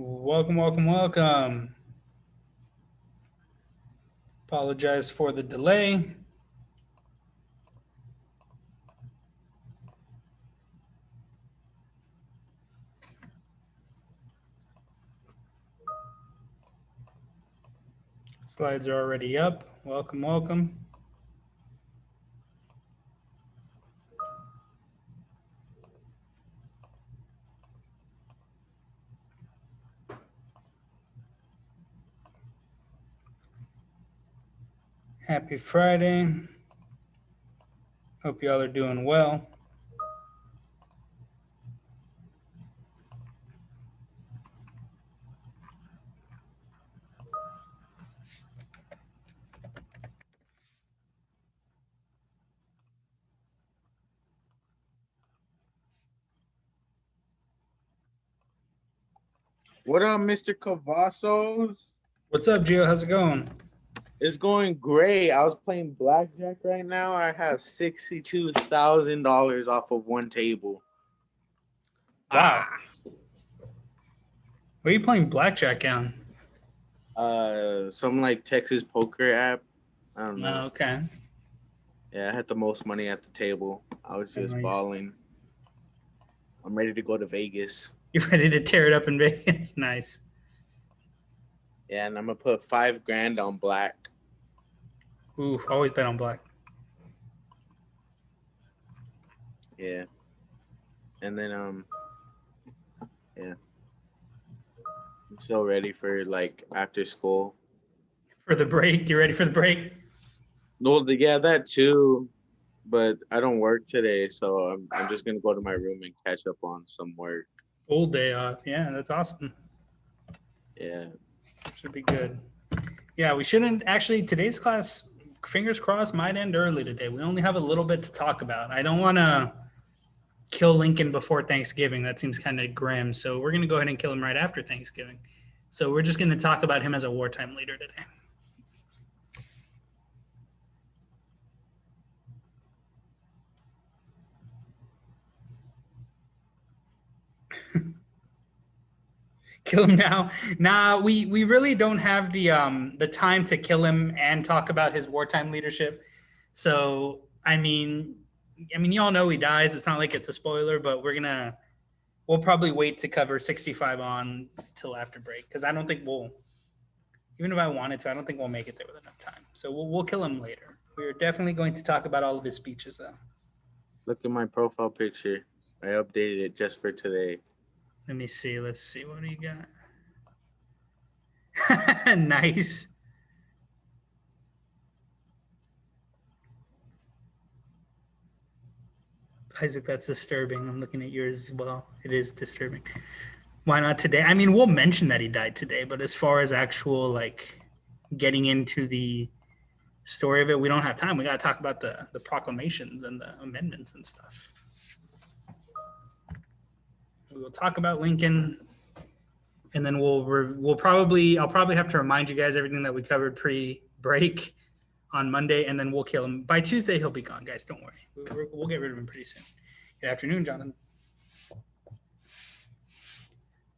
Welcome, welcome, welcome. Apologize for the delay. Slides are already up. Welcome, welcome. Happy Friday. Hope y'all are doing well. What up, Mr. Cavazos? What's up, Gio? How's it going? It's going great. I was playing blackjack right now. I have $62,000 off of one table. Wow. Where are you playing blackjack on? Some like Texas poker app. I don't know. Oh, okay. Yeah, I had the most money at the table. I was just Nice. balling. I'm ready to go to Vegas. You ready to tear it up in Vegas? Nice. Yeah, and I'm gonna put $5,000 on black. Ooh, always bet on black. Yeah. And then yeah. I'm so ready for like after school. For the break? You ready for the break? No, yeah, that too. But I don't work today, so I'm just gonna go to my room and catch up on some work. Full day off. Yeah, that's awesome. Yeah. Should be good. Yeah, we shouldn't actually. Today's class, fingers crossed, might end early today. We only have a little bit to talk about. I don't want to kill Lincoln before Thanksgiving. That seems kind of grim. So we're going to go ahead and kill him right after Thanksgiving. So we're just going to talk about him as a wartime leader today. Kill him now. Nah, we really don't have the time to kill him and talk about his wartime leadership. So I mean, y'all know he dies. It's not like it's a spoiler, but we'll probably wait to cover 65 on till after break because I don't think even if I wanted to, I don't think we'll make it there with enough time. So we'll kill him later. We're definitely going to talk about all of his speeches though. Look at my profile picture. I updated it just for today. Let me see. Let's see. What do you got? Nice. Isaac, that's disturbing. I'm looking at yours as well. It is disturbing. Why not today? I mean, we'll mention that he died today, but as far as actual like getting into the story of it, we don't have time. We got to talk about the proclamations and the amendments and stuff. We'll talk about Lincoln, and then I'll probably have to remind you guys everything that we covered pre-break on Monday, and then we'll kill him. By Tuesday, he'll be gone, guys. Don't worry. We'll get rid of him pretty soon. Good afternoon, Jonathan.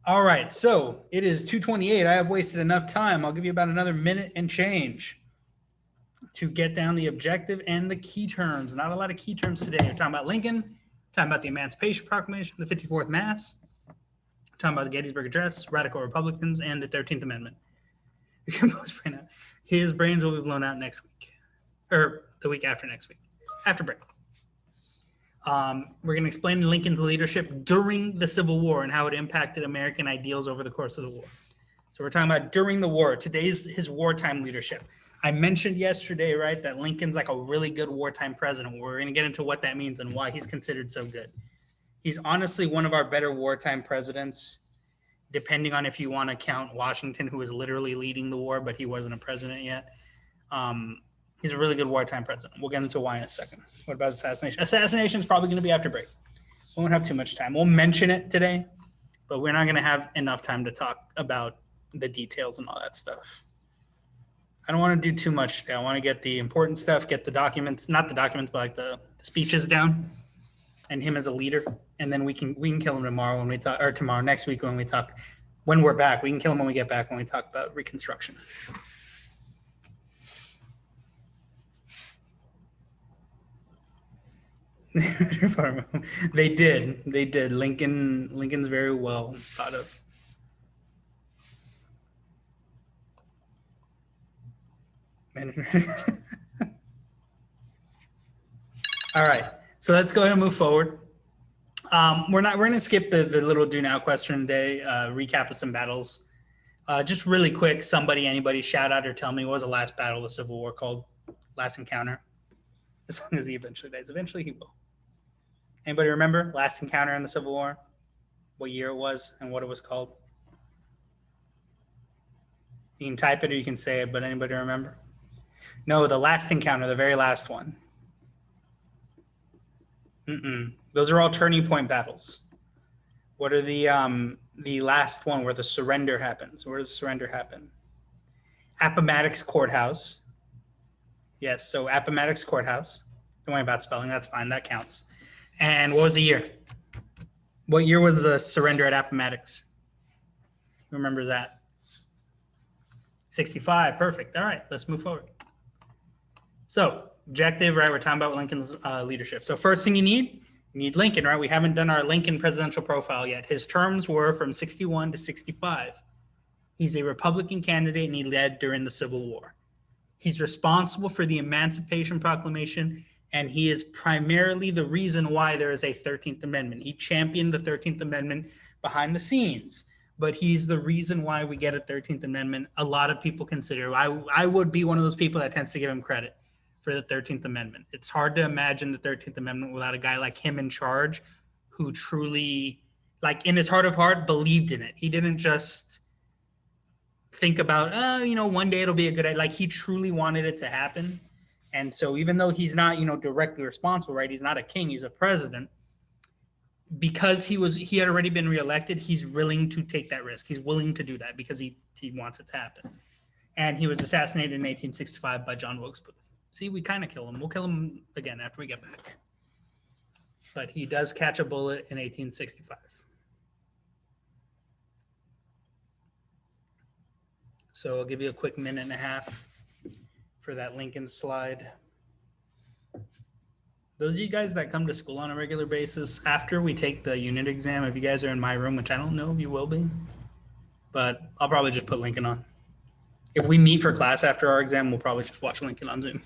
All right, so it is 2:28. I have wasted enough time. I'll give you about another minute and change to get down the objective and the key terms. Not a lot of key terms today. We're talking about Lincoln, talking about the Emancipation Proclamation, the 54th Mass, talking about the Gettysburg Address, Radical Republicans, and the 13th Amendment. His brains will be blown out next week, or the week after next week, after break. We're going to explain Lincoln's leadership during the Civil War and how it impacted American ideals over the course of the war. So we're talking about during the war. Today's his wartime leadership. I mentioned yesterday, right, that Lincoln's like a really good wartime president. We're going to get into what that means and why he's considered so good. He's honestly one of our better wartime presidents, depending on if you want to count Washington, who was literally leading the war, but he wasn't a president yet. He's a really good wartime president. We'll get into why in a second. What about assassination? Assassination is probably going to be after break. We won't have too much time. We'll mention it today, but we're not going to have enough time to talk about the details and all that stuff. I don't want to do too much today. I want to get the important stuff, get the documents, not the documents, but like the speeches down, and him as a leader. And then we can kill him tomorrow when we talk, or tomorrow next week when we talk When we're back, we can kill him when we get back when we talk about Reconstruction. They did. Lincoln's very well thought of. All right, so let's go ahead and move forward. We're going to skip the little do now question today. Recap of some battles. Just really quick, anybody shout out or tell me what was the last battle of the Civil War called? Last encounter. As long as he eventually dies. Eventually he will. Anybody remember last encounter in the Civil War? What year it was and what it was called? You can type it or you can say it, but anybody remember? No, the last encounter, the very last one. Those are all turning point battles. What are the last one where the surrender happens? Where does the surrender happen? Appomattox Courthouse. Yes, so Appomattox Courthouse. Don't worry about spelling, that's fine, that counts. And what was the year? What year was the surrender at Appomattox? Who remembers that? 65, perfect. All right, let's move forward. So, objective, right? We're talking about Lincoln's leadership. So first thing you need Lincoln, right? We haven't done our Lincoln presidential profile yet. His terms were from 61 to 65. He's a Republican candidate and he led during the Civil War. He's responsible for the Emancipation Proclamation, and he is primarily the reason why there is a 13th Amendment. He championed the 13th Amendment behind the scenes, but he's the reason why we get a 13th Amendment. A lot of people consider, I would be one of those people that tends to give him credit for the 13th Amendment. It's hard to imagine the 13th Amendment without a guy like him in charge who truly, like in his heart of heart, believed in it. He didn't just think about, one day it'll be a good idea. Like he truly wanted it to happen. And so even though he's not, directly responsible, right? He's not a king, he's a president. Because he had already been reelected, he's willing to take that risk. He's willing to do that because he wants it to happen. And he was assassinated in 1865 by John Wilkes Booth. See, we kind of kill him. We'll kill him again after we get back. But he does catch a bullet in 1865. So I'll give you a quick minute and a half for that Lincoln slide. Those of you guys that come to school on a regular basis, after we take the unit exam, if you guys are in my room, which I don't know if you will be, but I'll probably just put Lincoln on. If we meet for class after our exam, we'll probably just watch Lincoln on Zoom.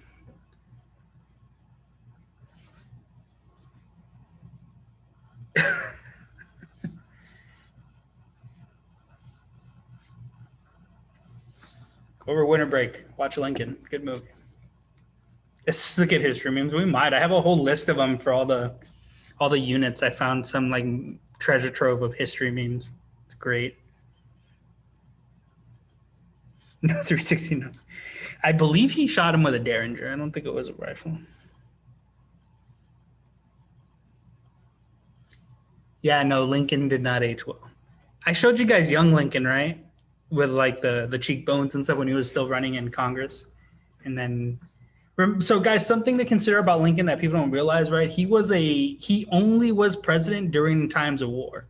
Over winter break, watch Lincoln. Good movie. This is a good history memes. We might. I have a whole list of them for all the units. I found some like treasure trove of history memes. It's great. 369. I believe he shot him with a Derringer. I don't think it was a rifle. Yeah, no, Lincoln did not age well. I showed you guys young Lincoln, right? With like the cheekbones and stuff when he was still running in Congress. And then, so guys, something to consider about Lincoln that people don't realize, right? He only was president during times of war.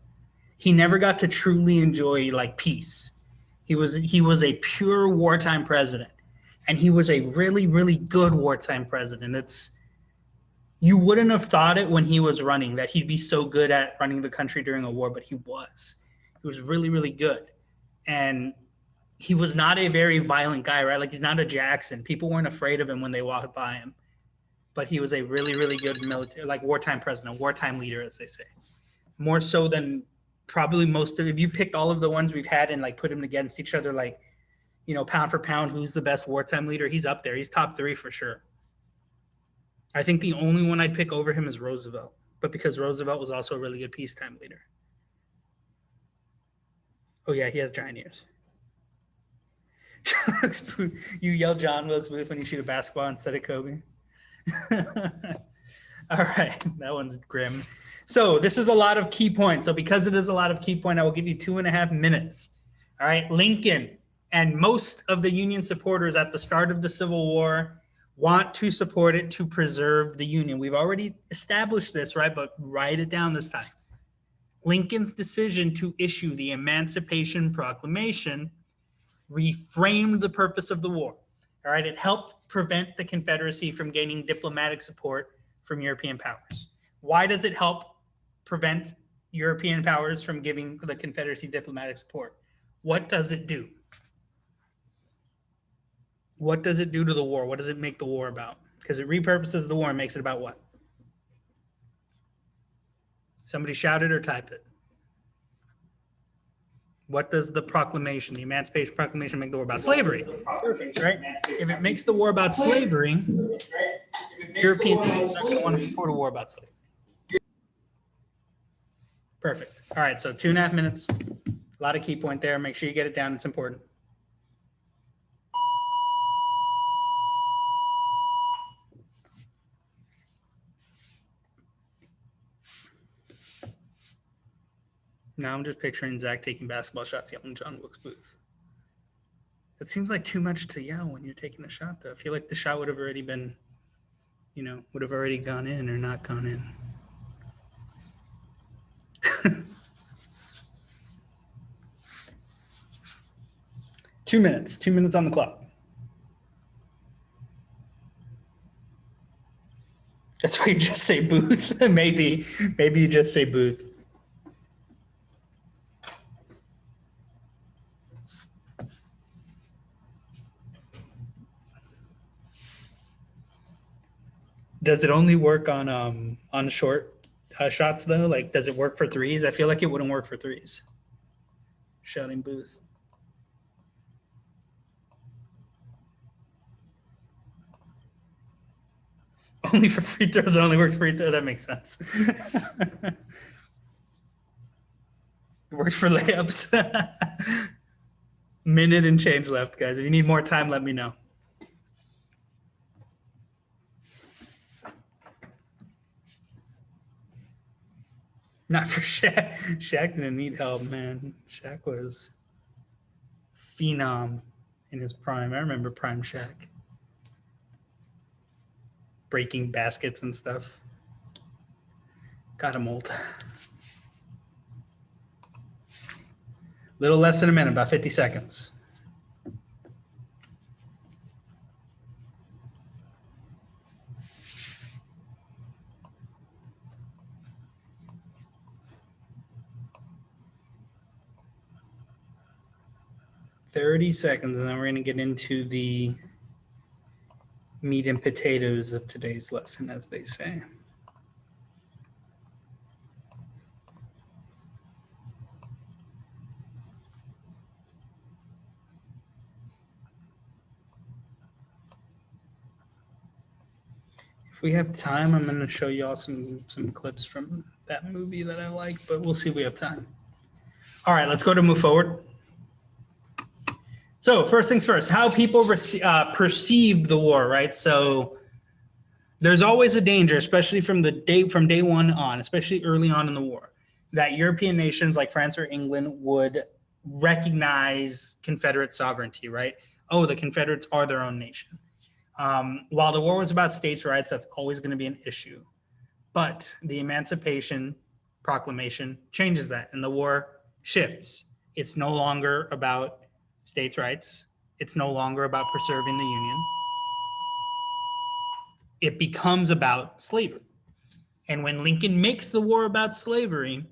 He never got to truly enjoy like peace. He was a pure wartime president. And he was a really, really good wartime president. You wouldn't have thought it when he was running that he'd be so good at running the country during a war, but he was. He was really, really good. And he was not a very violent guy, right? Like he's not a Jackson. People weren't afraid of him when they walked by him. But he was a really, really good military, like wartime president, wartime leader, as they say. More so than probably if you picked all of the ones we've had and like put them against each other, like, pound for pound, who's the best wartime leader? He's up there. He's top 3 for sure. I think the only one I'd pick over him is Roosevelt, but because Roosevelt was also a really good peacetime leader. Oh yeah, he has giant ears. John Wilkes Booth. You yell John Wilkes Booth when you shoot a basketball instead of Kobe. All right, that one's grim. So this is a lot of key points. So because it is a lot of key point, I will give you 2.5 minutes. All right, Lincoln and most of the Union supporters at the start of the Civil War want to support it to preserve the Union. We've already established this, right? But write it down this time. Lincoln's decision to issue the Emancipation Proclamation reframed the purpose of the war. All right, it helped prevent the Confederacy from gaining diplomatic support from European powers. Why does it help prevent European powers from giving the Confederacy diplomatic support? What does it do? What does it do to the war? What does it make the war about? Because it repurposes the war and makes it about what? Somebody shout it or type it. What does the proclamation, the Emancipation Proclamation, make the war about? Slavery. Perfect, right? If it makes the war about slavery, European nations aren't going to want to support a war about slavery. Perfect. All right, so 2.5 minutes. A lot of key point there. Make sure you get it down. It's important. Now I'm just picturing Zach taking basketball shots, yelling John Wilkes Booth. It seems like too much to yell when you're taking a shot, though. I feel like the shot would have already been, would have already gone in or not gone in. 2 minutes. 2 minutes on the clock. That's why you just say Booth. Maybe you just say Booth. Does it only work on short shots though? Like, does it work for threes? I feel like it wouldn't work for threes. Shouting Booth. Only for free throws. It only works free throws. That makes sense. It works for layups. Minute and change left, guys. If you need more time, let me know. Not for Shaq. Shaq didn't need help, man. Shaq was phenom in his prime. I remember prime Shaq. Breaking baskets and stuff. Got him old. Little less than a minute, about 50 seconds. "30 seconds, and then we're going to get into the meat and potatoes of today's lesson, as they say. If we have time, I'm going to show you all some clips from that movie that I like, but we'll see if we have time. All right, let's go to move forward. So first things first, how people perceive the war, right? So there's always a danger, especially from day one on, especially early on in the war, that European nations like France or England would recognize Confederate sovereignty, right? Oh, the Confederates are their own nation. While the war was about states' rights, that's always going to be an issue. But the Emancipation Proclamation changes that, and the war shifts. It's no longer about states' rights. It's no longer about preserving the Union. It becomes about slavery. And when Lincoln makes the war about slavery,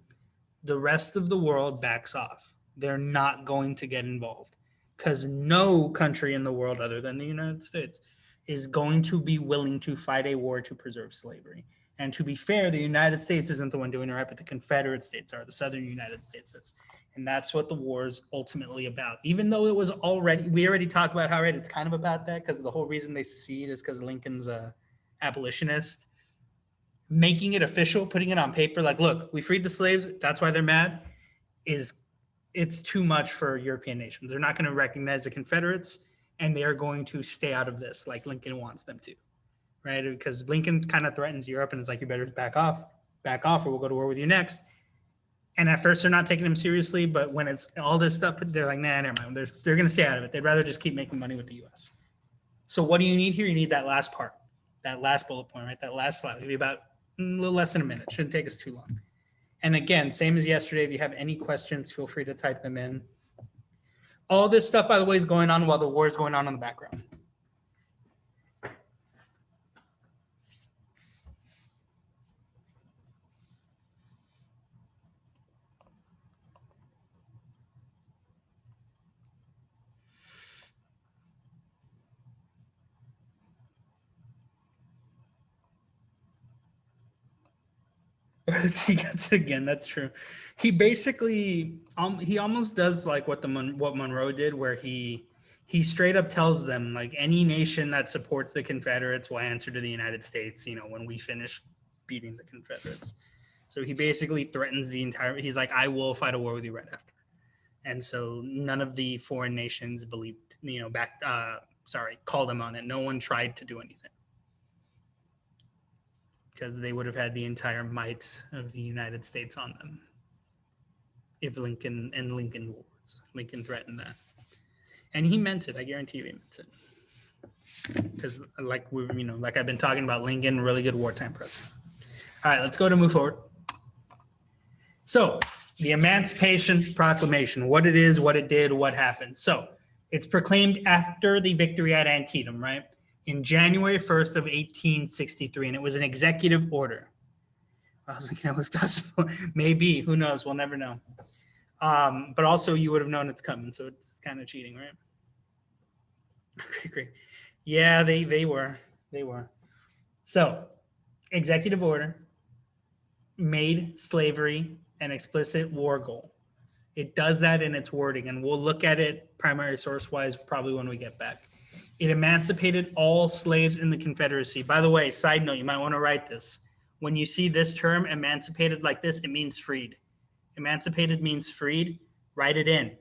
the rest of the world backs off. They're not going to get involved because no country in the world other than the United States is going to be willing to fight a war to preserve slavery. And to be fair, the United States isn't the one doing it right, but the Confederate States are, the Southern United States is. And that's what the war is ultimately about. Even though it was we already talked about how it's kind of about that because the whole reason they secede is because Lincoln's a abolitionist. Making it official, putting it on paper, like, look, we freed the slaves, that's why they're mad, it's too much for European nations. They're not going to recognize the Confederates, and they are going to stay out of this like Lincoln wants them to, right? Because Lincoln kind of threatens Europe and is like, you better back off, or we'll go to war with you next. And at first they're not taking him seriously, but when it's all this stuff, they're like, nah, never mind. They're going to stay out of it. They'd rather just keep making money with the U.S. So what do you need here? You need that last part, that last bullet point, right? That last slide. It'll be about a little less than a minute. Shouldn't take us too long. And again, same as yesterday, if you have any questions, feel free to type them in. All this stuff, by the way, is going on while the war is going on in the background. He gets it again. That's true. He basically, he almost does like what what Monroe did, where he straight up tells them like any nation that supports the Confederates will answer to the United States. You know, when we finish beating the Confederates. So he basically threatens the entire. He's like, I will fight a war with you right after. And so none of the foreign nations believed. You know, called him on it. No one tried to do anything, because they would have had the entire might of the United States on them if Lincoln threatened that. And he meant it. I guarantee you he meant it. Because like I've been talking about, Lincoln, really good wartime president. All right, let's go to move forward. So the Emancipation Proclamation, what it is, what it did, what happened. So it's proclaimed after the victory at Antietam, right? In January 1st of 1863, and it was an executive order. I was thinking I would have touched, maybe, who knows? We'll never know. But also you would have known it's coming, so it's kind of cheating, right? Great. Yeah, they were. So, executive order made slavery an explicit war goal. It does that in its wording, and we'll look at it primary source-wise probably when we get back. It emancipated all slaves in the Confederacy. By the way, side note, you might want to write this. When you see this term, emancipated, like this, it means freed. Emancipated means freed. Write it in.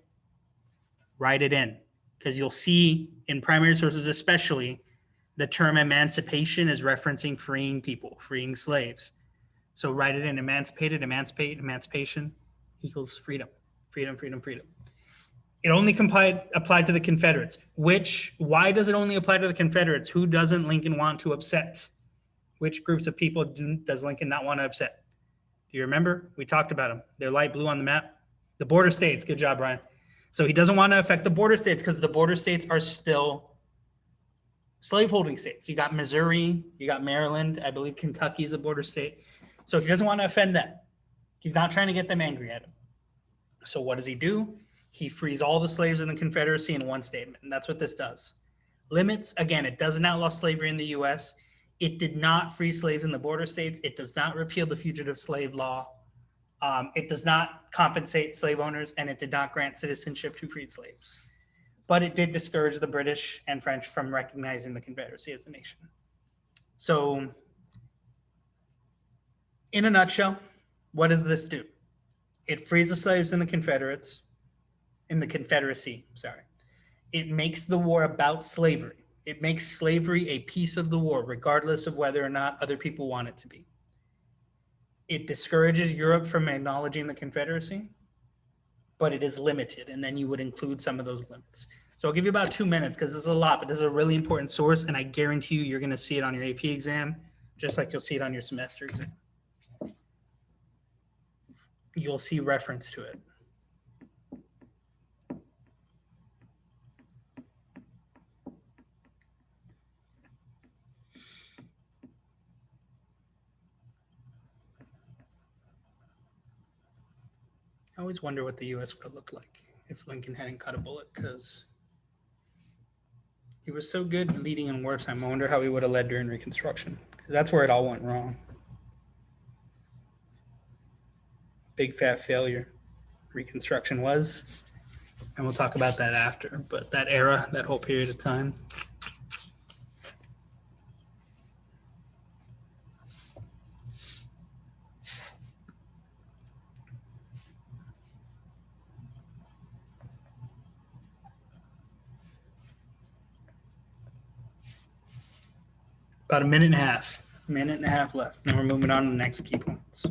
Because you'll see in primary sources especially, the term emancipation is referencing freeing people, freeing slaves. So write it in. Emancipated, emancipation equals freedom. Freedom. It only applied to the Confederates. Why does it only apply to the Confederates? Who doesn't Lincoln want to upset? Which groups of people does Lincoln not want to upset? Do you remember? We talked about them. They're light blue on the map. The border states. Good job, Brian. So he doesn't want to affect the border states because the border states are still slaveholding states. You got Missouri, you got Maryland. I believe Kentucky is a border state. So he doesn't want to offend them. He's not trying to get them angry at him. So what does he do? He frees all the slaves in the Confederacy in one statement, and that's what this does. Limits, again, it doesn't outlaw slavery in the U.S. It did not free slaves in the border states. It does not repeal the fugitive slave law. It does not compensate slave owners, and it did not grant citizenship to freed slaves. But it did discourage the British and French from recognizing the Confederacy as a nation. So, in a nutshell, what does this do? It frees the slaves in the Confederacy. It makes the war about slavery. It makes slavery a piece of the war, regardless of whether or not other people want it to be. It discourages Europe from acknowledging the Confederacy, but it is limited, and then you would include some of those limits. So I'll give you about 2 minutes because this is a lot, but this is a really important source, and I guarantee you're going to see it on your AP exam, just like you'll see it on your semester exam. You'll see reference to it. I always wonder what the U.S. would have looked like if Lincoln hadn't cut a bullet, because he was so good leading in wartime. I wonder how he would have led during Reconstruction, because that's where it all went wrong. Big fat failure Reconstruction was, and we'll talk about that after. But that era, that whole period of time. About a minute and a half left. Now we're moving on to the next key points.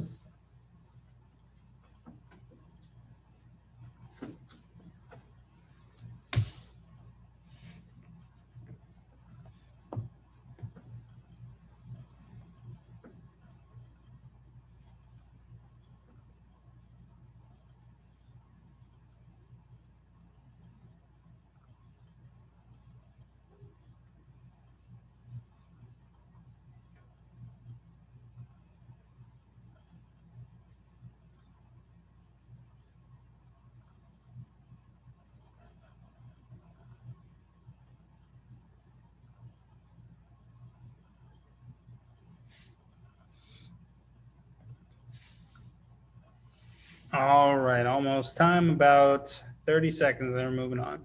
All right, almost time. About 30 seconds, and we're moving on.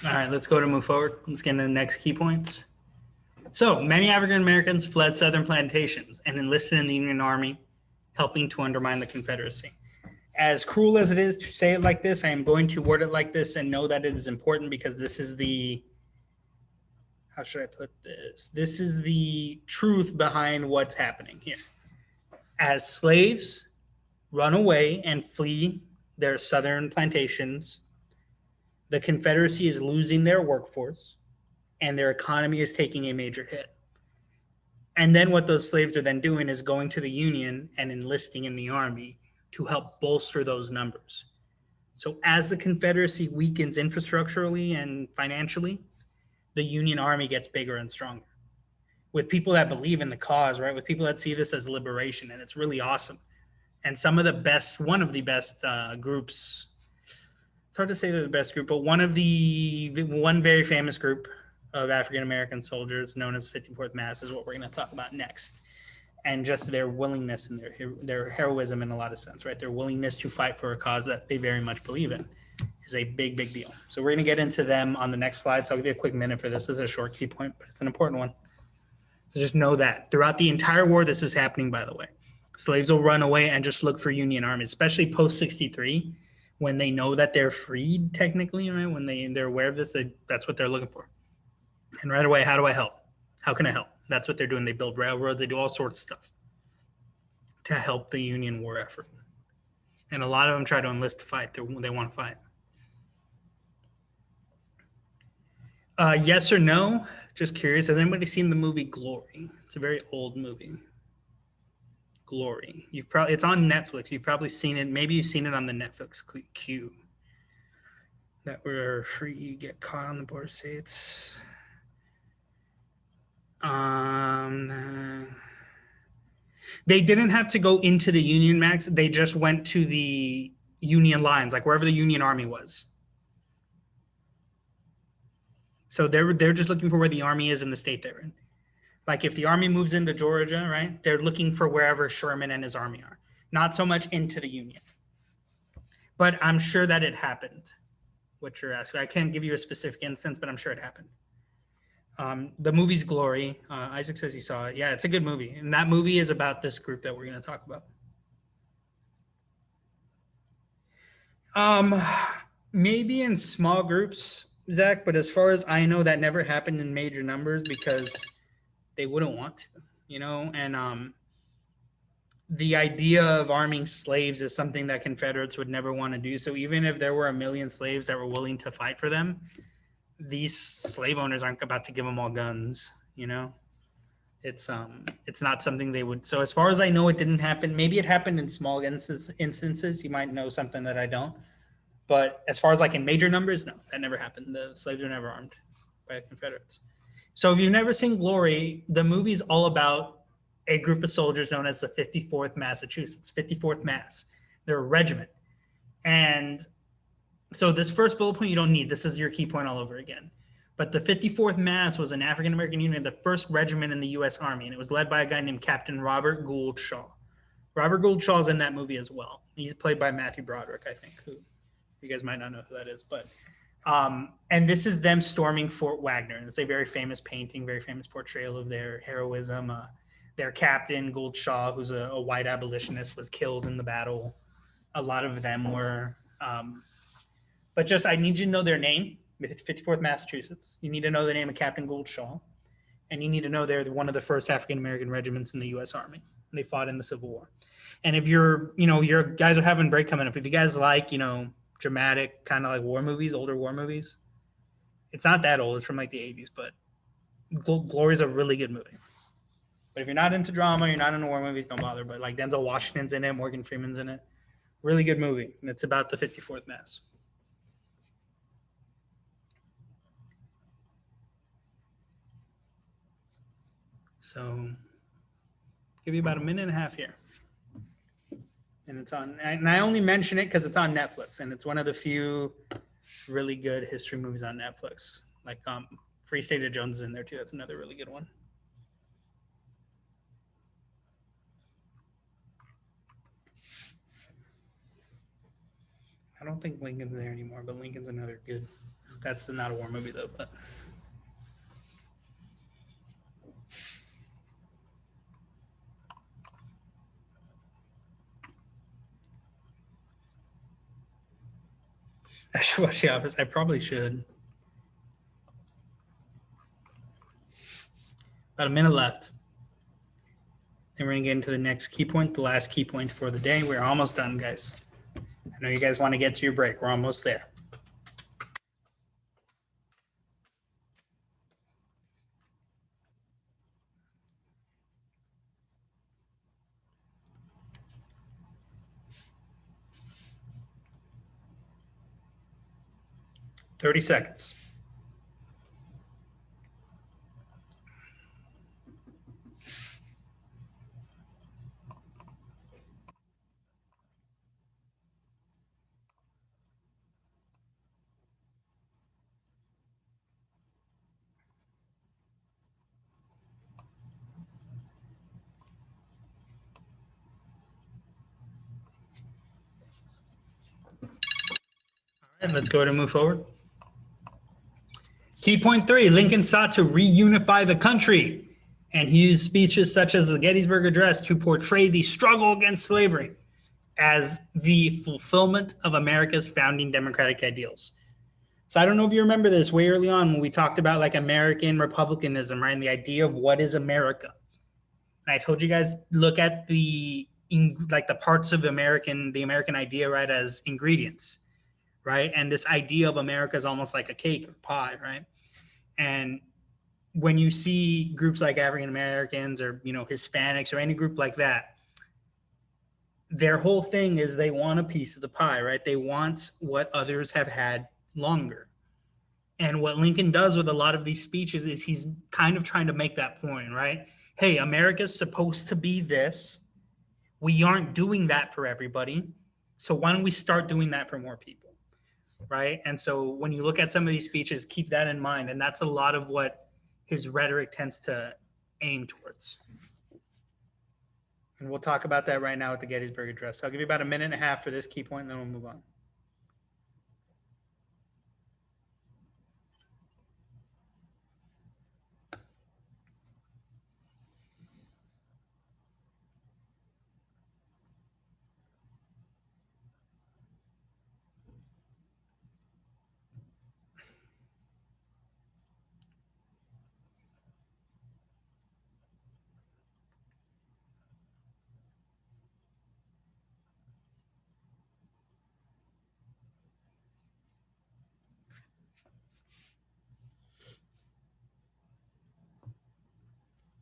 All right, let's go to move forward. Let's get into the next key points. So many African Americans fled southern plantations and enlisted in the Union Army, helping to undermine the Confederacy. As cruel as it is to say it like this, I am going to word it like this and know that it is important because this is the, how should I put this? This is the truth behind what's happening here. As slaves run away and flee their southern plantations, the Confederacy is losing their workforce and their economy is taking a major hit. And then what those slaves are then doing is going to the Union and enlisting in the Army to help bolster those numbers. So as the Confederacy weakens infrastructurally and financially, the Union Army gets bigger and stronger. With people that believe in the cause, right? With people that see this as liberation, and it's really awesome. And some of the best, one of the best groups, it's hard to say they're the best group, but one very famous group of African American soldiers known as 54th Mass is what we're going to talk about next. And just their willingness and their heroism in a lot of sense, right? Their willingness to fight for a cause that they very much believe in is a big, big deal. So we're going to get into them on the next slide. So I'll give you a quick minute for this. This is a short key point, but it's an important one. So just know that throughout the entire war, this is happening, by the way. Slaves will run away and just look for Union armies, especially post 63, when they know that they're freed technically, right? When they're aware of this, that's what they're looking for. And right away, how do I help? How can I help? That's what they're doing. They build railroads. They do all sorts of stuff to help the Union war effort. And a lot of them try to enlist to fight. They want to fight. Yes or no? Just curious. Has anybody seen the movie Glory? It's a very old movie. Glory. It's on Netflix. You've probably seen it. Maybe you've seen it on the Netflix queue. That we're free, get caught on the border states. They didn't have to go into the Union Max. They just went to the Union lines, like wherever the Union Army was. So they're just looking for where the Army is in the state they're in. Like if the Army moves into Georgia, right? They're looking for wherever Sherman and his army are, not so much into the Union. But I'm sure that it happened. What you're asking, I can't give you a specific instance, but I'm sure it happened. The movie's Glory. Isaac says he saw it. Yeah, it's a good movie. And that movie is about this group that we're going to talk about. Maybe in small groups, Zach, but as far as I know, that never happened in major numbers because they wouldn't want to, and the idea of arming slaves is something that Confederates would never want to do. So even if there were 1 million slaves that were willing to fight for them, these slave owners aren't about to give them all guns, It's not something they would. So as far as I know, it didn't happen. Maybe it happened in small instances. You might know something that I don't. But as far as like in major numbers, no, that never happened. The slaves were never armed by the Confederates. So if you've never seen Glory, the movie's all about a group of soldiers known as the 54th Massachusetts, 54th Mass. They're a regiment. And so this first bullet point you don't need. This is your key point all over again. But the 54th Mass was an African-American unit, the first regiment in the U.S. Army, and it was led by a guy named Captain Robert Gould Shaw. Robert Gould Shaw is in that movie as well. He's played by Matthew Broderick, I think, who you guys might not know who that is. But and this is them storming Fort Wagner. And it's a very famous painting, very famous portrayal of their heroism. Their captain, Gould Shaw, who's a white abolitionist, was killed in the battle. A lot of them were. But just I need you to know their name. It's 54th Massachusetts. You need to know the name of Captain Gould Shaw. And you need to know they're one of the first African-American regiments in the U.S. Army. They fought in the Civil War. And if your guys are having a break coming up, if you guys like, dramatic kind of like war movies, older war movies, it's not that old. It's from like the 80s, but Glory is a really good movie. But if you're not into drama, you're not into war movies, don't bother. But like Denzel Washington's in it, Morgan Freeman's in it. Really good movie. And it's about the 54th Mass. So give you about a minute and a half here. And it's on, and I only mention it because it's on Netflix, and it's one of the few really good history movies on Netflix. Like Free State of Jones is in there too. That's another really good one. I don't think Lincoln's there anymore, but Lincoln's another good. That's not a war movie though, but. I should watch The Office. I probably should. About a minute left. Then we're going to get into the next key point, the last key point for the day. We're almost done, guys. I know you guys want to get to your break. We're almost there. "30 seconds. All right, let's go ahead and move forward. Key point 3, Lincoln sought to reunify the country, and he used speeches such as the Gettysburg Address to portray the struggle against slavery as the fulfillment of America's founding democratic ideals. So I don't know if you remember this way early on when we talked about like American republicanism, right? And the idea of what is America. And I told you guys, look at the parts of the American idea, right, as ingredients, right? And this idea of America is almost like a cake or pie, right? And when you see groups like African Americans or, Hispanics or any group like that, their whole thing is they want a piece of the pie, right? They want what others have had longer. And what Lincoln does with a lot of these speeches is he's kind of trying to make that point, right? Hey, America's supposed to be this. We aren't doing that for everybody. So why don't we start doing that for more people, right? And so when you look at some of these speeches, keep that in mind. And that's a lot of what his rhetoric tends to aim towards. And we'll talk about that right now with the Gettysburg Address. So I'll give you about a minute and a half for this key point, and then we'll move on.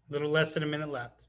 A little less than a minute left.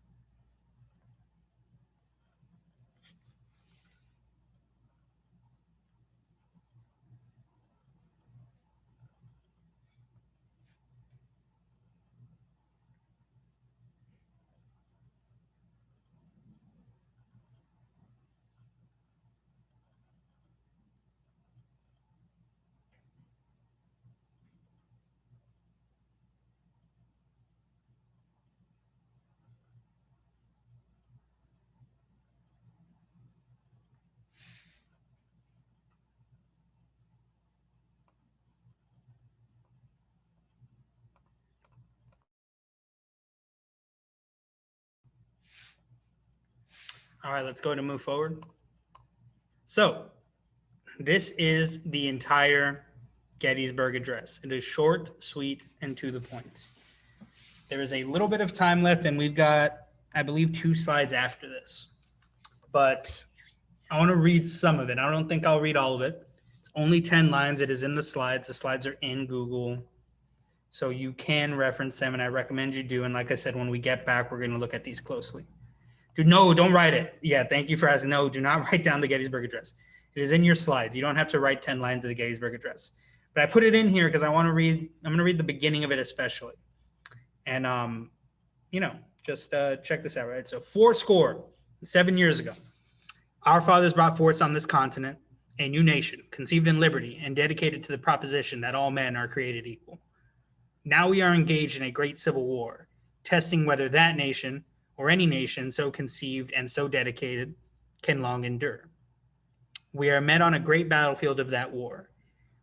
All right, let's go ahead and move forward. So this is the entire Gettysburg Address. It is short, sweet, and to the point. There is a little bit of time left, and we've got, I believe, 2 slides after this. But I want to read some of it. I don't think I'll read all of it. It's only 10 lines. It is in the slides. The slides are in Google, so you can reference them, and I recommend you do. And like I said, when we get back, we're going to look at these closely. No, don't write it. Yeah, thank you for asking. No, do not write down the Gettysburg Address. It is in your slides. You don't have to write 10 lines of the Gettysburg Address. But I put it in here because I want to read, I'm going to read the beginning of it especially. And, Just check this out, right? So 7 years ago, our fathers brought forth on this continent a new nation, conceived in liberty and dedicated to the proposition that all men are created equal. Now we are engaged in a great civil war, testing whether that nation or any nation so conceived and so dedicated can long endure. We are met on a great battlefield of that war.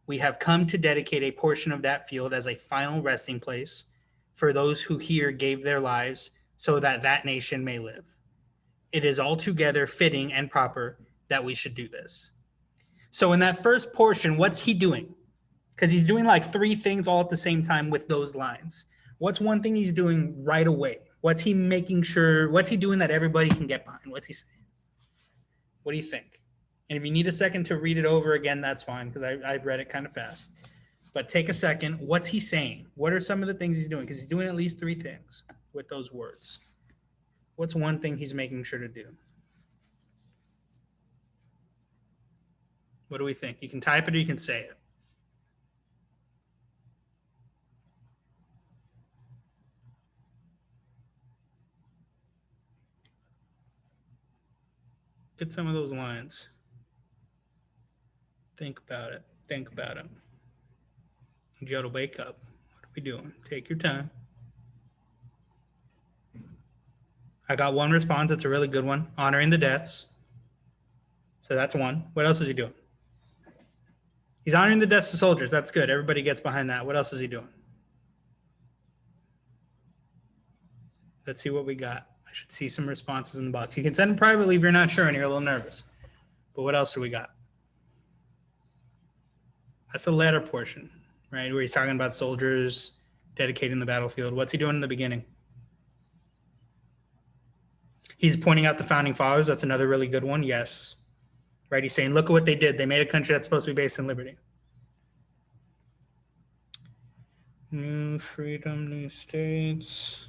We have come to dedicate a portion of that field as a final resting place for those who here gave their lives so that that nation may live. It is altogether fitting and proper that we should do this. So in that first portion, what's he doing? Because he's doing like three things all at the same time with those lines. What's one thing he's doing right away? What's he making sure, what's he doing that everybody can get behind? What's he saying? What do you think? And if you need a second to read it over again, that's fine, because I read it kind of fast. But take a second. What's he saying? What are some of the things he's doing? Because he's doing at least three things with those words. What's one thing he's making sure to do? What do we think? You can type it or you can say it. Get some of those lines. Think about it. Think about it. You gotta wake up. What are we doing? Take your time. I got one response. It's a really good one. Honoring the deaths. So that's one. What else is he doing? He's honoring the deaths of soldiers. That's good. Everybody gets behind that. What else is he doing? Let's see what we got. I should see some responses in the box. You can send them privately if you're not sure and you're a little nervous. But what else do we got? That's the latter portion, right? Where he's talking about soldiers dedicating the battlefield. What's he doing in the beginning? He's pointing out the founding fathers. That's another really good one. Yes. Right? He's saying, look at what they did. They made a country that's supposed to be based in liberty. New freedom, new states.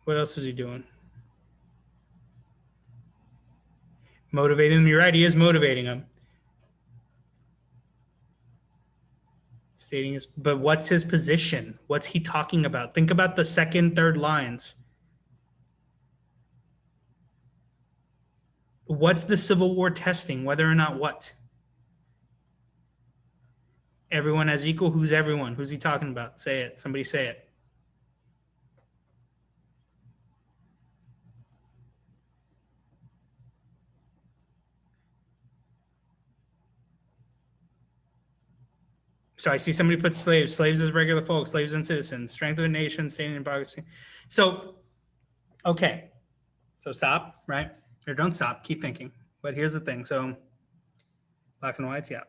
What else is he doing? Motivating them. You're right. He is motivating them. Stating his, but what's his position? What's he talking about? Think about the second, third lines. What's the Civil War testing? Whether or not what? Everyone as equal. Who's everyone? Who's he talking about? Say it. Somebody say it. So I see somebody put slaves. Slaves as regular folks. Slaves and citizens. Strength of a nation. Standing in progress. So, okay. So stop, right? Or don't stop. Keep thinking. But here's the thing. So blacks and whites, yeah.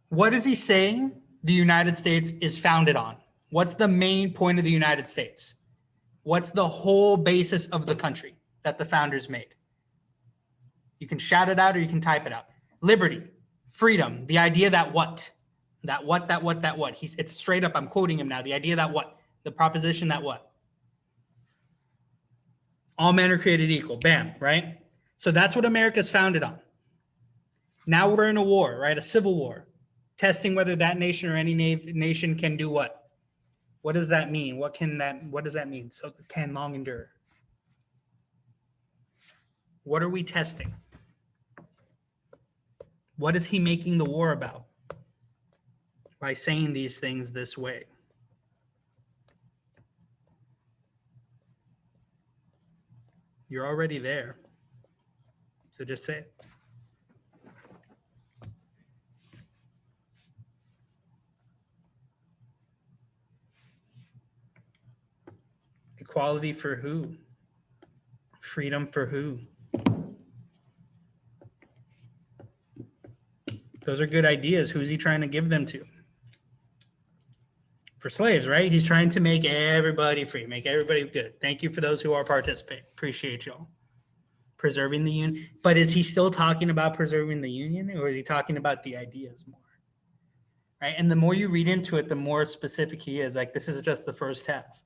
What is he saying the United States is founded on? What's the main point of the United States? What's the whole basis of the country that the founders made? You can shout it out or you can type it out. Liberty, freedom, the idea that what? That what, that what, that what? It's straight up, I'm quoting him now. The idea that what? The proposition that what? All men are created equal. Bam, right? So that's what America's founded on. Now we're in a war, right? A civil war. Testing whether that nation or any nation can do what? What does that mean? What does that mean? So can long endure. What are we testing? What is he making the war about? By saying these things this way. You're already there. So just say it. Equality for who? Freedom for who? Those are good ideas. Who's he trying to give them to? For slaves, right? He's trying to make everybody free, make everybody good. Thank you for those who are participating. Appreciate y'all. Preserving the union. But is he still talking about preserving the union, or is he talking about the ideas more? Right? And the more you read into it, the more specific he is. Like, this is just the first half.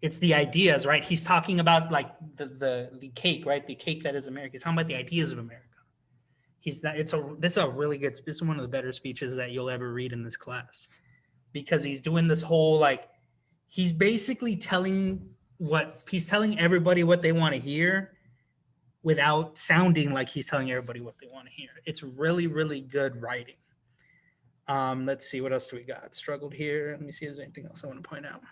It's the ideas, right? He's talking about like the cake, right? The cake that is America. He's talking about the ideas of America. This is a really good, this is one of the better speeches that you'll ever read in this class. because he's doing this whole like he's basically telling everybody what they want to hear without sounding like he's telling everybody what they want to hear. It's really, really good writing. Let's see, what else do we got? Struggled here. Let me see if there's anything else I want to point out.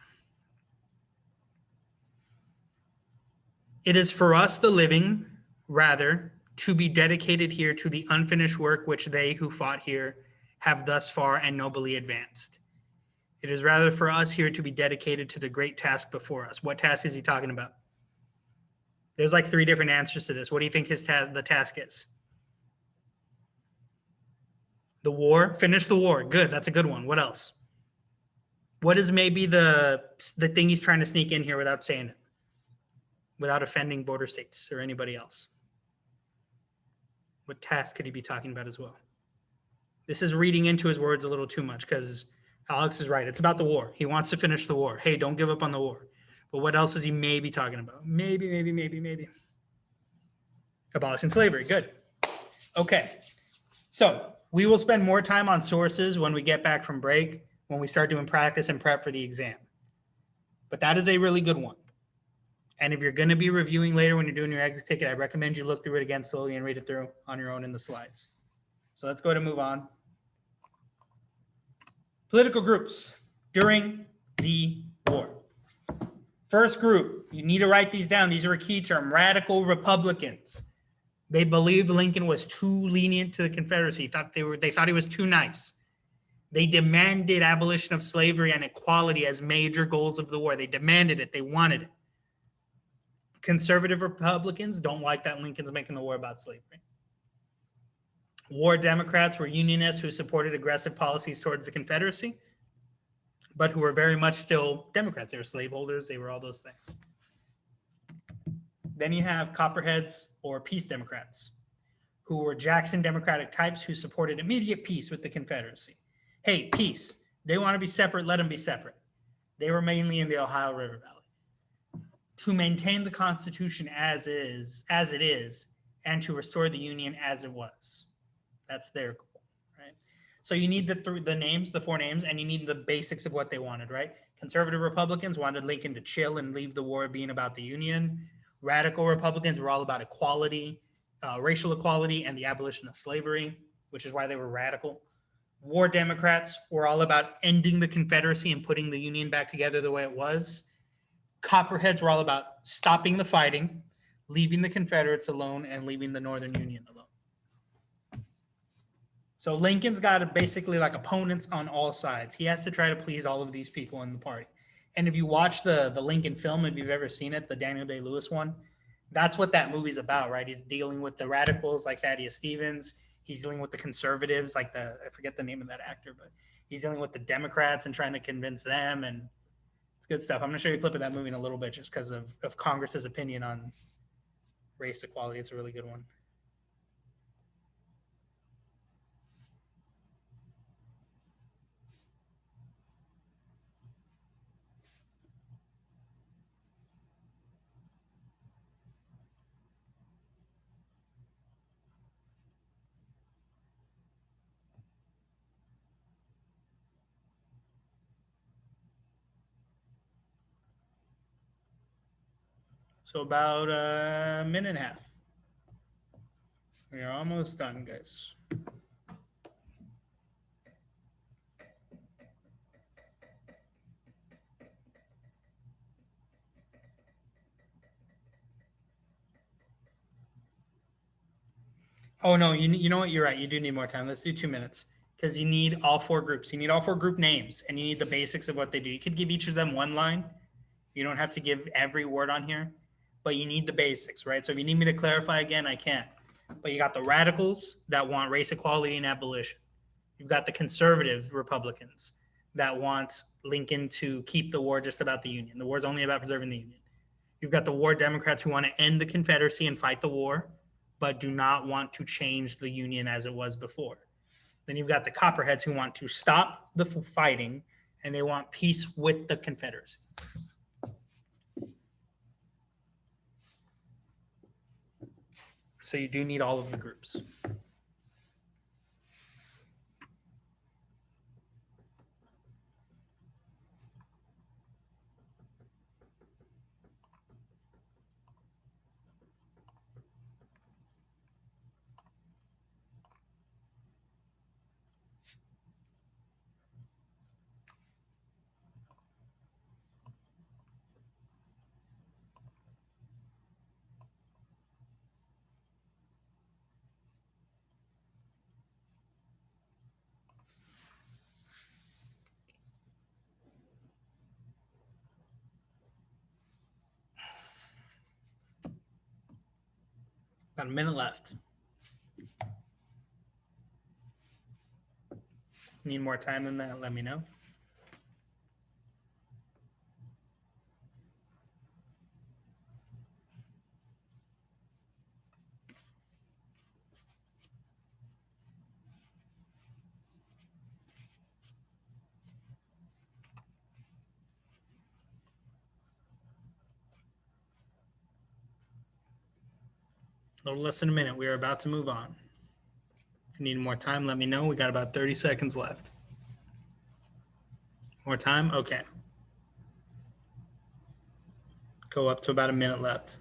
It is for us the living, rather, to be dedicated here to the unfinished work which they who fought here have thus far and nobly advanced. It is rather for us here to be dedicated to the great task before us. What task is he talking about? There's like 3 different answers to this. What do you think the task is? The war, finish the war. Good, that's a good one. What else? What is maybe the thing he's trying to sneak in here without saying it? Without offending border states or anybody else? What task could he be talking about as well? This is reading into his words a little too much because Alex is right. It's about the war. He wants to finish the war. Hey, don't give up on the war. But what else is he maybe talking about? Maybe. Abolishing slavery. Good. Okay. So we will spend more time on sources when we get back from break, when we start doing practice and prep for the exam. But that is a really good one. And if you're going to be reviewing later when you're doing your exit ticket, I recommend you look through it again slowly and read it through on your own in the slides. So let's go ahead and move on. Political groups during the war. First group, you need to write these down. These are a key term. Radical Republicans. They believed Lincoln was too lenient to the Confederacy. They thought he was too nice. They demanded abolition of slavery and equality as major goals of the war. They demanded it. They wanted it. Conservative Republicans don't like that Lincoln's making the war about slavery. War Democrats were Unionists who supported aggressive policies towards the Confederacy, but who were very much still Democrats. They were slaveholders. They were all those things. Then you have Copperheads or Peace Democrats, who were Jackson Democratic types who supported immediate peace with the Confederacy. Hey, peace. They want to be separate. Let them be separate. They were mainly in the Ohio River Valley. To maintain the Constitution as it is, and to restore the Union as it was. That's their goal, right? So you need the names, the 4 names, and you need the basics of what they wanted, right? Conservative Republicans wanted Lincoln to chill and leave the war being about the Union. Radical Republicans were all about equality, racial equality, and the abolition of slavery, which is why they were radical. War Democrats were all about ending the Confederacy and putting the Union back together the way it was. Copperheads were all about stopping the fighting, leaving the Confederates alone, and leaving the Northern Union alone. So Lincoln's got basically like opponents on all sides. He has to try to please all of these people in the party. And if you watch the Lincoln film, if you've ever seen it, the Daniel Day-Lewis one, that's what that movie's about, right? He's dealing with the radicals like Thaddeus Stevens. He's dealing with the conservatives like I forget the name of that actor, but he's dealing with the Democrats and trying to convince them. And it's good stuff. I'm going to show you a clip of that movie in a little bit just because of Congress's opinion on race equality. It's a really good one. So about a minute and a half. We are almost done, guys. Oh, no, you know what? You're right. You do need more time. Let's do 2 minutes because you need all 4 groups. You need all 4 group names, and you need the basics of what they do. You could give each of them one line. You don't have to give every word on here, but you need the basics, right? So if you need me to clarify again, I can. But you got the radicals that want race equality and abolition. You've got the conservative Republicans that want Lincoln to keep the war just about the Union. The war is only about preserving the Union. You've got the War Democrats who want to end the Confederacy and fight the war, but do not want to change the Union as it was before. Then you've got the Copperheads who want to stop the fighting and they want peace with the Confederacy. So you do need all of the groups. About a minute left. Need more time than that? Let me know. A little less than a minute. We are about to move on. If you need more time, let me know. We got about 30 seconds left. More time? Okay. Go up to about a minute left.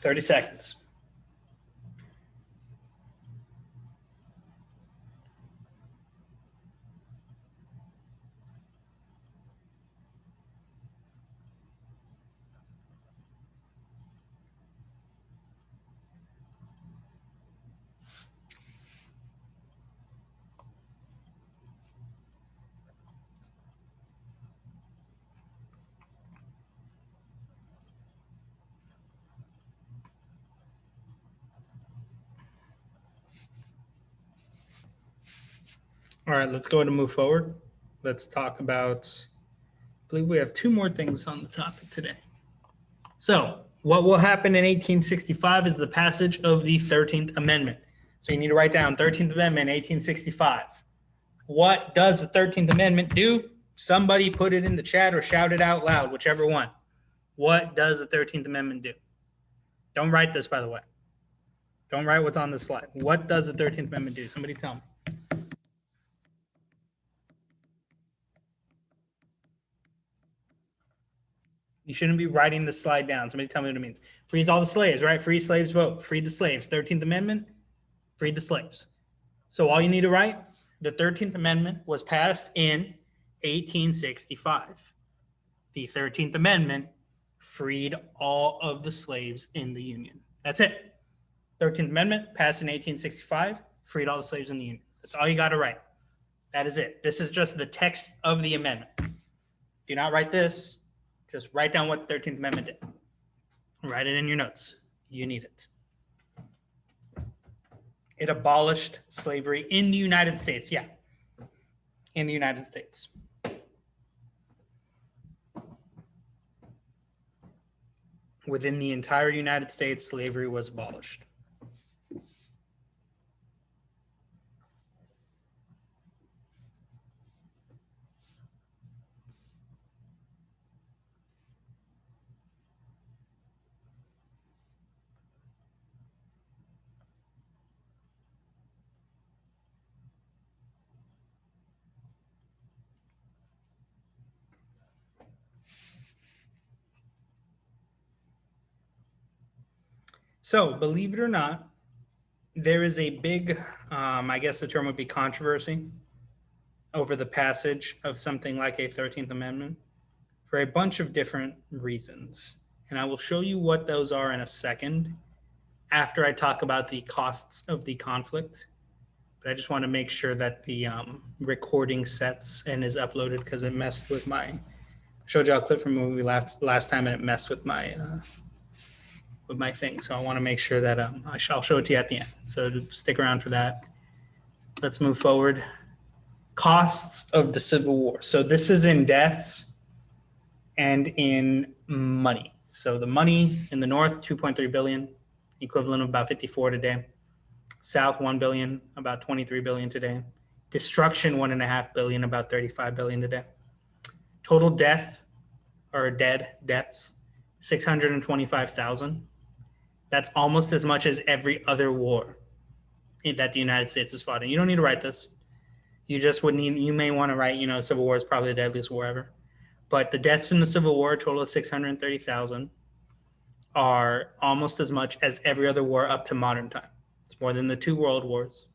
Thirty seconds. All right, let's go ahead and move forward. Let's talk about, I believe we have two more things on the topic today. So what will happen in 1865 is the passage of the 13th Amendment. So you need to write down 13th Amendment, 1865. What does the 13th Amendment do? Somebody put it in the chat or shout it out loud, whichever one. What does the 13th Amendment do? Don't write this, by the way. Don't write what's on the slide. What does the 13th Amendment do? Somebody tell me. You shouldn't be writing the slide down. Somebody tell me what it means. Frees all the slaves, right? Free slaves vote. Free the slaves. 13th Amendment, freed the slaves. So all you need to write, the 13th Amendment was passed in 1865. The 13th Amendment freed all of the slaves in the Union. That's it. 13th Amendment passed in 1865, freed all the slaves in the Union. That's all you got to write. That is it. This is just the text of the amendment. Do not write this. Just write down what the 13th Amendment did. Write it in your notes. You need it. It abolished slavery in the United States. Yeah, in the United States. Within the entire United States, slavery was abolished. So, believe it or not, there is a big, I guess the term would be controversy over the passage of something like a 13th Amendment for a bunch of different reasons. And I will show you what those are in a second after I talk about the costs of the conflict. But I just want to make sure that the recording sets and is uploaded because it messed with my, I showed you a clip from a movie last time and it messed with my thing. So I want to make sure that I'll show it to you at the end. So stick around for that. Let's move forward. Costs of the Civil War. So this is in deaths and in money. So the money in the North, 2.3 billion, equivalent of about 54 today. South, 1 billion, about 23 billion today. Destruction, 1.5 billion, about 35 billion today. Total deaths, 625,000. That's almost as much as every other war that the United States has fought in. You don't need to write this. You just would need, you may want to write, Civil War is probably the deadliest war ever. But the deaths in the Civil War, a total of 630,000. are almost as much as every other war up to modern time. It's more than the 2 world wars.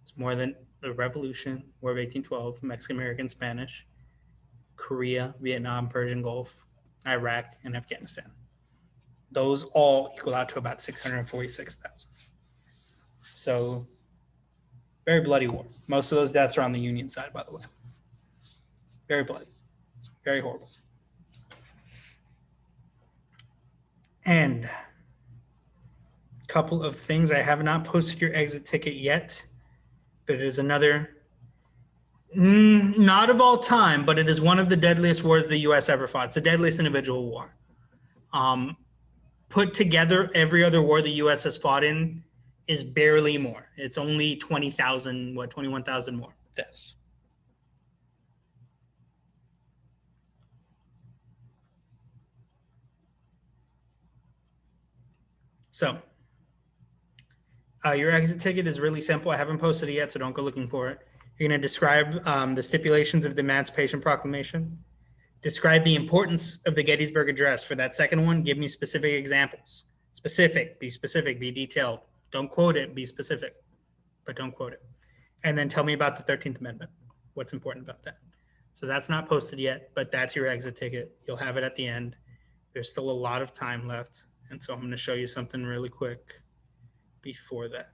It's more than the Revolution, War of 1812, Mexican, American, Spanish, Korea, Vietnam, Persian Gulf, Iraq, and Afghanistan. Those all equal out to about 646,000. So, very bloody war. Most of those deaths are on the Union side, by the way. Very bloody. Very horrible. And a couple of things. I have not posted your exit ticket yet, but it is another, not of all time, but it is one of the deadliest wars the U.S. ever fought. It's the deadliest individual war. Put together, every other war the U.S. has fought in is barely more. It's only 20,000, 21,000 more deaths. So, your exit ticket is really simple. I haven't posted it yet, so don't go looking for it. You're going to describe the stipulations of the Emancipation Proclamation. Describe the importance of the Gettysburg Address. For that second one, give me specific examples. Specific, be detailed. Don't quote it, be specific, but don't quote it. And then tell me about the 13th Amendment. What's important about that? So that's not posted yet, but that's your exit ticket. You'll have it at the end. There's still a lot of time left. And so I'm going to show you something really quick before that.